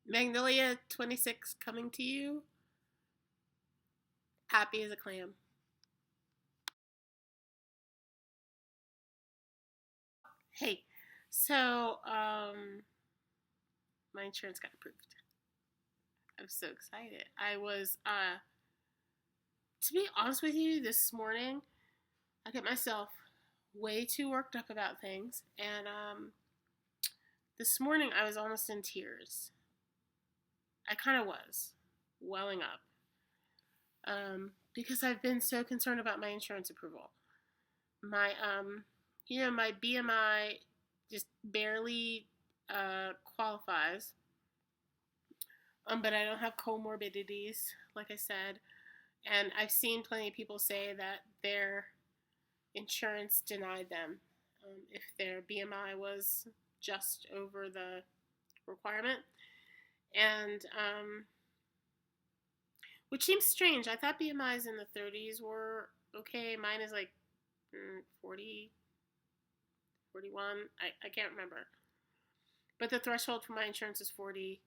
Magnolia 26 coming to you. Happy as a clam. Hey, so my insurance got approved. I'm so excited. I was to be honest with you, this morning I get myself way too worked up about things, and this morning I was almost in tears. I kind of was welling up because I've been so concerned about my insurance approval. My my BMI just barely qualifies. But I don't have comorbidities, like I said. And I've seen plenty of people say that their insurance denied them if their BMI was just over the requirement. And which seems strange. I thought BMIs in the 30s were okay. Mine is like 40, 41. I can't remember. But the threshold for my insurance is 40.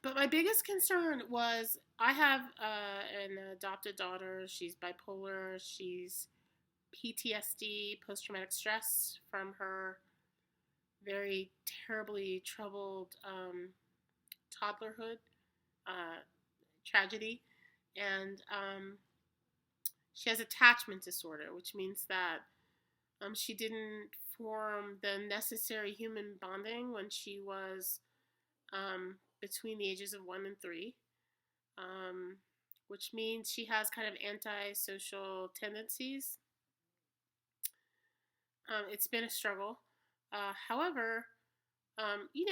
But my biggest concern was I have an adopted daughter. She's bipolar. She's PTSD, post traumatic stress, from her very terribly troubled toddlerhood tragedy. And she has attachment disorder, which means that she didn't form the necessary human bonding when she was between the ages of 1 and 3, which means she has kind of antisocial tendencies. It's been a struggle. However,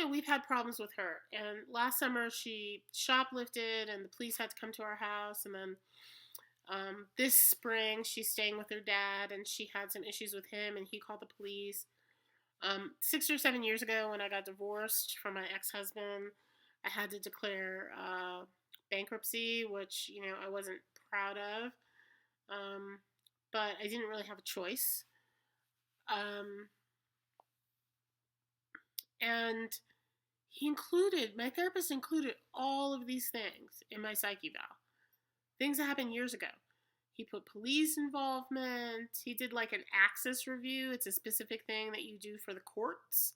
we've had problems with her. And last summer she shoplifted and the police had to come to our house. And then this spring she's staying with her dad and she had some issues with him and he called the police. 6 or 7 years ago when I got divorced from my ex-husband, I had to declare bankruptcy, which, I wasn't proud of. But I didn't really have a choice. And my therapist included all of these things in my Psych Eval. Things that happened years ago. He put police involvement. He did like an access review. It's a specific thing that you do for the courts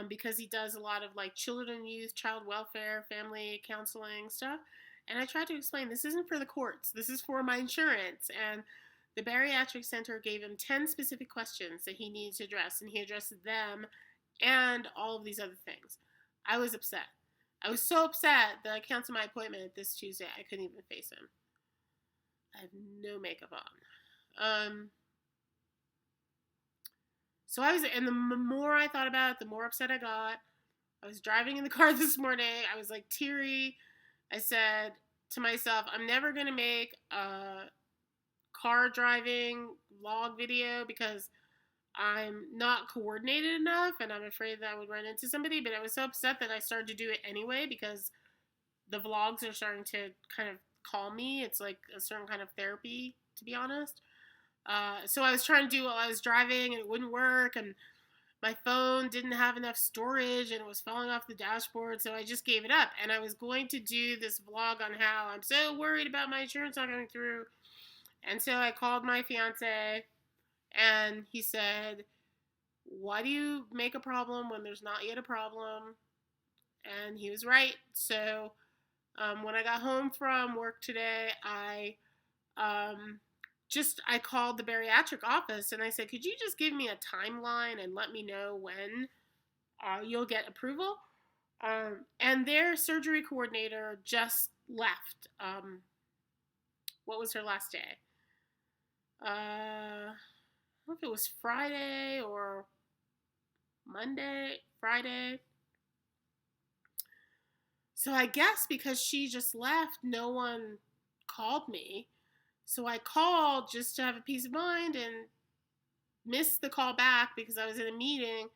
because he does a lot of like children and youth, child welfare, family counseling stuff. And I tried to explain this isn't for the courts. This is for my insurance. And the bariatric center gave him 10 specific questions that he needed to address, and he addressed them and all of these other things. I was upset. I was so upset that I canceled my appointment this Tuesday. I couldn't even face him. I have no makeup on. So and the more I thought about it, the more upset I got. I was driving in the car this morning. I was like teary. I said to myself, I'm never going to make a car driving vlog video because I'm not coordinated enough and I'm afraid that I would run into somebody. But I was so upset that I started to do it anyway because the vlogs are starting to kind of calm me. It's like a certain kind of therapy, to be honest. So I was trying to do while I was driving and it wouldn't work, and my phone didn't have enough storage and it was falling off the dashboard, so I just gave it up. And I was going to do this vlog on how I'm so worried about my insurance not going through. And so I called my fiance and he said, why do you make a problem when there's not yet a problem? And he was right. So when I got home from work today, I called the bariatric office and I said, could you just give me a timeline and let me know when you'll get approval? And their surgery coordinator just left. What was her last day? I don't know if it was Friday or Friday. So I guess because she just left, no one called me. So I called just to have a peace of mind and missed the call back because I was in a meeting,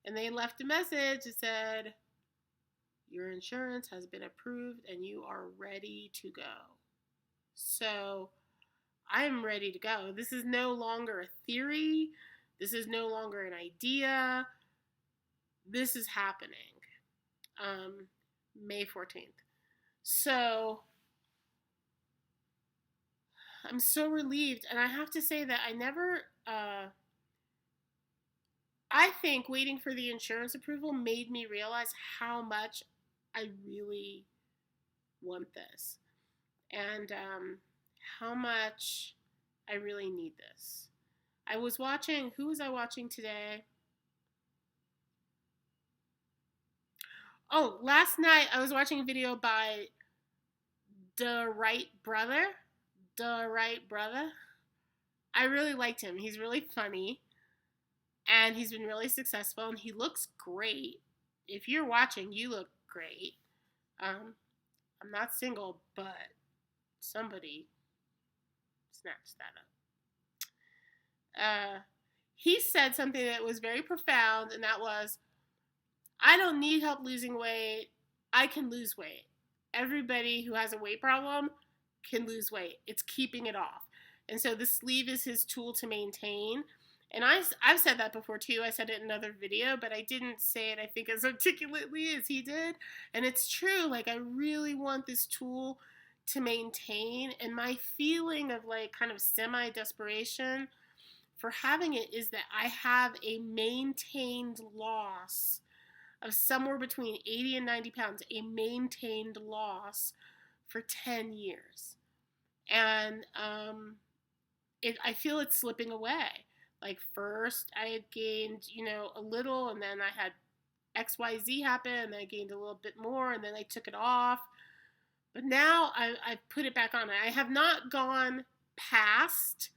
and they left a message that said, your insurance has been approved and you are ready to go. So I'm ready to go. This is no longer a theory. This is no longer an idea. This is happening. May 14th. So I'm so relieved. And I have to say that I think waiting for the insurance approval made me realize how much I really want this. And how much I really need this. Who was I watching today? Oh, last night I was watching a video by The Right Brother. The Right Brother. I really liked him. He's really funny. And he's been really successful. And he looks great. If you're watching, you look great. I'm not single, but somebody snatched that up. He said something that was very profound, and that was, I don't need help losing weight. I can lose weight. Everybody who has a weight problem can lose weight. It's keeping it off. And so the sleeve is his tool to maintain. And I've said that before too. I said it in another video, but I didn't say it, I think, as articulately as he did. And it's true. Like, I really want this tool to maintain. And my feeling of like kind of semi-desperation for having it is that I have a maintained loss of somewhere between 80 and 90 pounds, a maintained loss for 10 years. And I feel it's slipping away. Like, first I had gained, a little, and then I had XYZ happen, and then I gained a little bit more, and then I took it off. But now I've put it back on. I have not gone past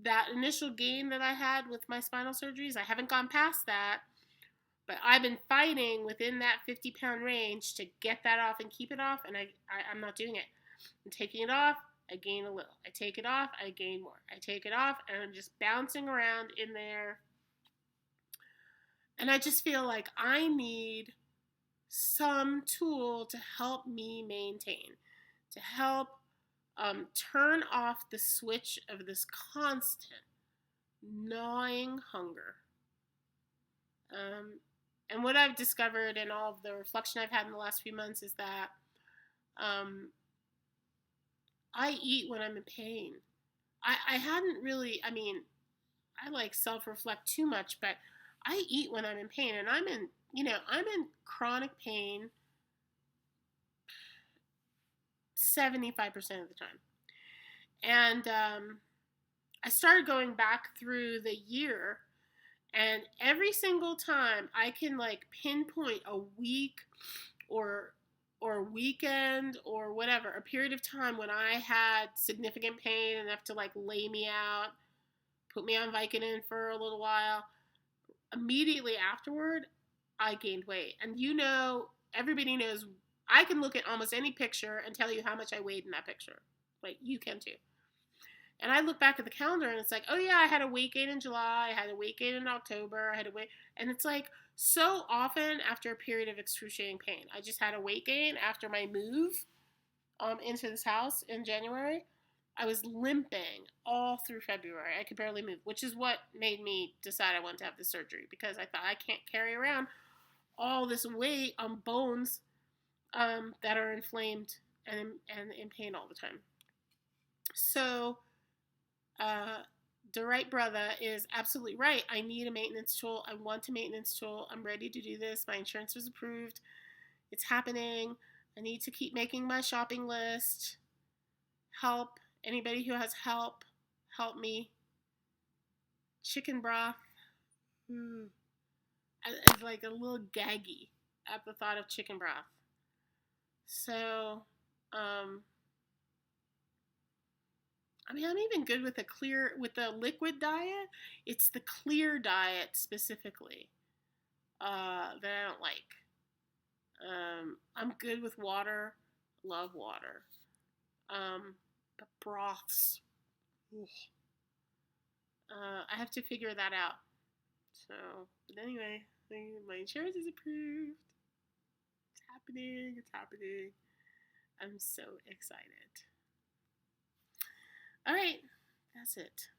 that initial gain that I had with my spinal surgeries. I haven't gone past that. But I've been fighting within that 50-pound range to get that off and keep it off, and I'm not doing it. I'm taking it off, I gain a little. I take it off, I gain more. I take it off, and I'm just bouncing around in there. And I just feel like I need some tool to help me maintain, to help turn off the switch of this constant gnawing hunger. And what I've discovered in all of the reflection I've had in the last few months is that I eat when I'm in pain. I hadn't really, I like self-reflect too much, but I eat when I'm in pain, and I'm in chronic pain 75% of the time. And I started going back through the year, and every single time I can like pinpoint a week or weekend or whatever, a period of time when I had significant pain enough to like lay me out, put me on Vicodin for a little while. Immediately afterward, I gained weight. And everybody knows I can look at almost any picture and tell you how much I weighed in that picture. Like, you can too. And I look back at the calendar and it's like, oh yeah, I had a weight gain in July, I had a weight gain in October, and it's like so often after a period of excruciating pain. I just had a weight gain after my move into this house in January. I was limping all through February. I could barely move, which is what made me decide I wanted to have the surgery, because I thought I can't carry around all this weight on bones that are inflamed and in pain all the time. So the right brother is absolutely right. I need a maintenance tool. I want a maintenance tool. I'm ready to do this. My insurance was approved. It's happening. I need to keep making my shopping list. Help. Anybody who has help me. Chicken broth. It's like a little gaggy at the thought of chicken broth. So, I'm even good with the liquid diet. It's the clear diet specifically that I don't like. I'm good with water. Love water. But broths. I have to figure that out. So, but anyway, my insurance is approved. It's happening. I'm so excited. All right, that's it.